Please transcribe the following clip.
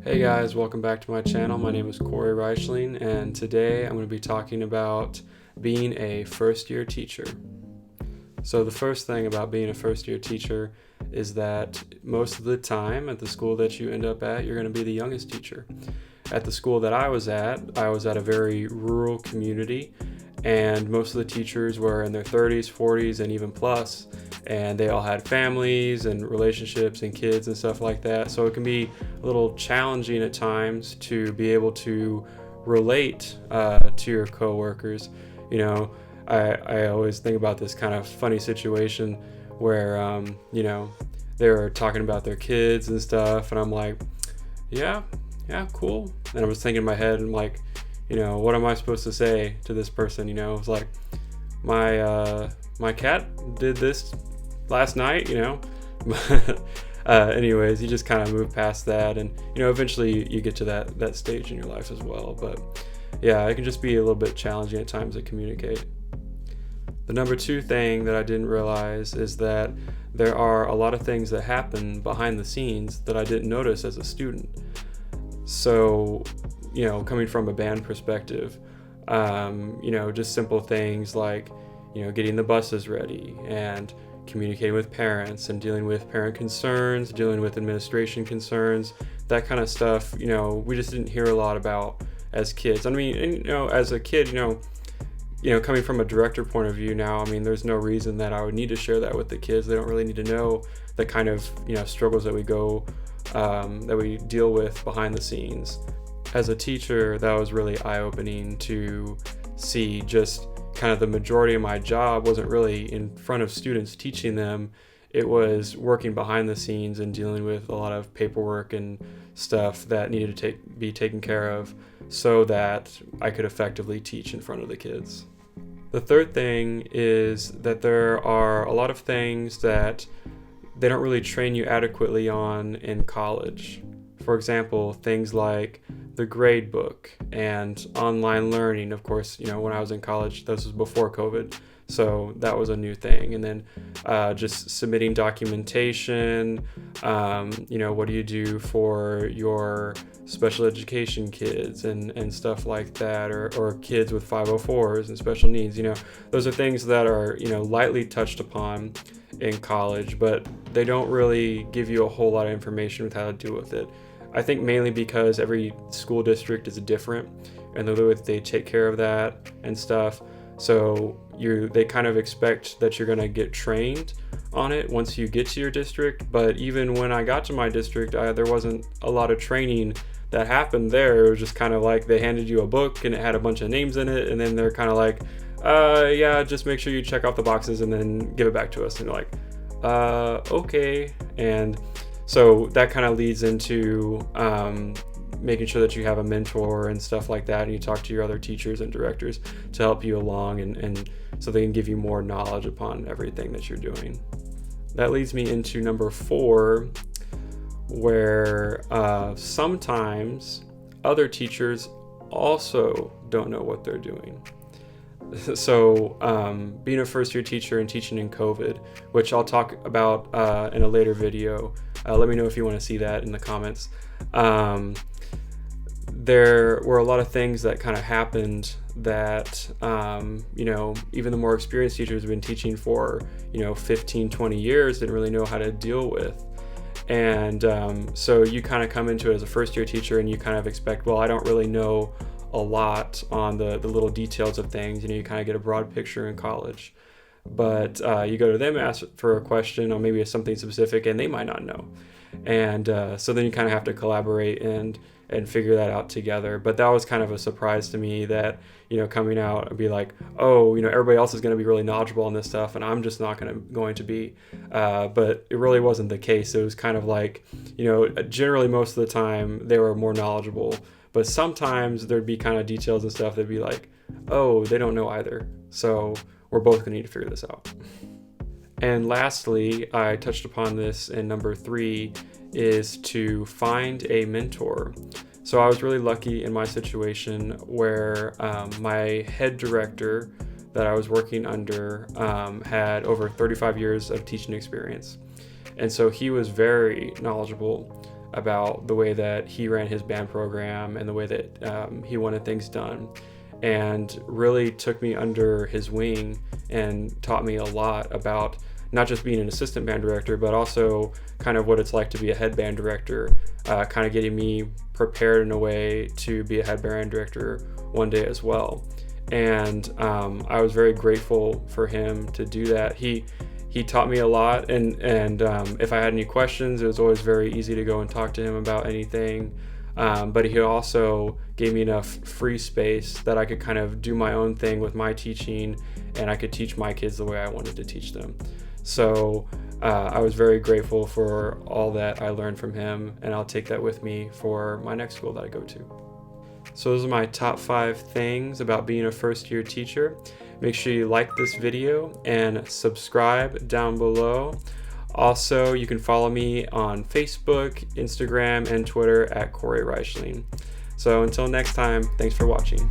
Hey guys, welcome back to my channel. My name is Kory Reischling, and today I'm going to be talking about being a first-year teacher. So the first thing about being a first-year teacher is that most of the time at the school that you end up at, you're going to be the youngest teacher. At the school that I was at a very rural community, and most of the teachers were in their 30s, 40s, and even plus, and they all had families and relationships and kids and stuff like that. So it can be a little challenging at times to be able to relate to your coworkers. You know, I always think about this kind of funny situation where, they were talking about their kids and stuff, and I'm like, yeah, cool. And I was thinking in my head, I'm like, what am I supposed to say to this person? It's like, my cat did this last night, anyways, you just kind of move past that, and eventually you get to that stage in your life as well. But yeah, it can just be a little bit challenging at times to communicate. The number two thing that I didn't realize is that there are a lot of things that happen behind the scenes that I didn't notice as a student. So coming from a band perspective, just simple things like getting the buses ready and communicating with parents and dealing with parent concerns, dealing with administration concerns, that kind of stuff, we just didn't hear a lot about as kids. I mean, and, as a kid, coming from a director point of view now, there's no reason that I would need to share that with the kids. They don't really need to know the kind of, struggles that we deal with behind the scenes. As a teacher, that was really eye-opening to see just kind of the majority of my job wasn't really in front of students teaching them. It was working behind the scenes and dealing with a lot of paperwork and stuff that needed to be taken care of so that I could effectively teach in front of the kids. The third thing is that there are a lot of things that they don't really train you adequately on in college. For example, things like the grade book and online learning. Of course, when I was in college, this was before COVID, so that was a new thing. And then just submitting documentation, what do you do for your special education kids and stuff like that, or kids with 504s and special needs. Those are things that are, lightly touched upon in college, but they don't really give you a whole lot of information with how to deal with it. I think mainly because every school district is different and the way they take care of that and stuff. So they kind of expect that you're going to get trained on it once you get to your district. But even when I got to my district, there wasn't a lot of training that happened there. It was just kind of like they handed you a book and it had a bunch of names in it. And then they're kind of like, just make sure you check off the boxes and then give it back to us. And you're like, okay. And so that kind of leads into making sure that you have a mentor and stuff like that, and you talk to your other teachers and directors to help you along, and so they can give you more knowledge upon everything that you're doing. That leads me into number 4, where sometimes other teachers also don't know what they're doing. So being a first-year teacher and teaching in COVID, which I'll talk about in a later video. Let me know if you want to see that in the comments. There were a lot of things that kind of happened that, even the more experienced teachers have been teaching for, 15, 20 years didn't really know how to deal with. And so you kind of come into it as a first-year teacher and you kind of expect, well, I don't really know a lot on the little details of things. You kind of get a broad picture in college. But you go to them, ask for a question or maybe something specific, and they might not know. And so then you kind of have to collaborate and figure that out together. But that was kind of a surprise to me that, coming out and be like, oh, everybody else is going to be really knowledgeable on this stuff, and I'm just not going to be. But it really wasn't the case. It was kind of like, generally most of the time they were more knowledgeable. But sometimes there'd be kind of details and stuff that'd be like, oh, they don't know either. So we're both going to need to figure this out. And lastly, I touched upon this in number 3, is to find a mentor. So I was really lucky in my situation where my head director that I was working under had over 35 years of teaching experience. And so he was very knowledgeable about the way that he ran his band program and the way that he wanted things done, and really took me under his wing and taught me a lot about not just being an assistant band director, but also kind of what it's like to be a head band director, kind of getting me prepared in a way to be a head band director one day as well. And I was very grateful for him to do that. He taught me a lot, and if I had any questions, it was always very easy to go and talk to him about anything. But he also gave me enough free space that I could kind of do my own thing with my teaching, and I could teach my kids the way I wanted to teach them. So I was very grateful for all that I learned from him, and I'll take that with me for my next school that I go to. So those are my top 5 things about being a first-year teacher. Make sure you like this video and subscribe down below. Also, you can follow me on Facebook, Instagram, and Twitter at Kory Reischling. So until next time, thanks for watching.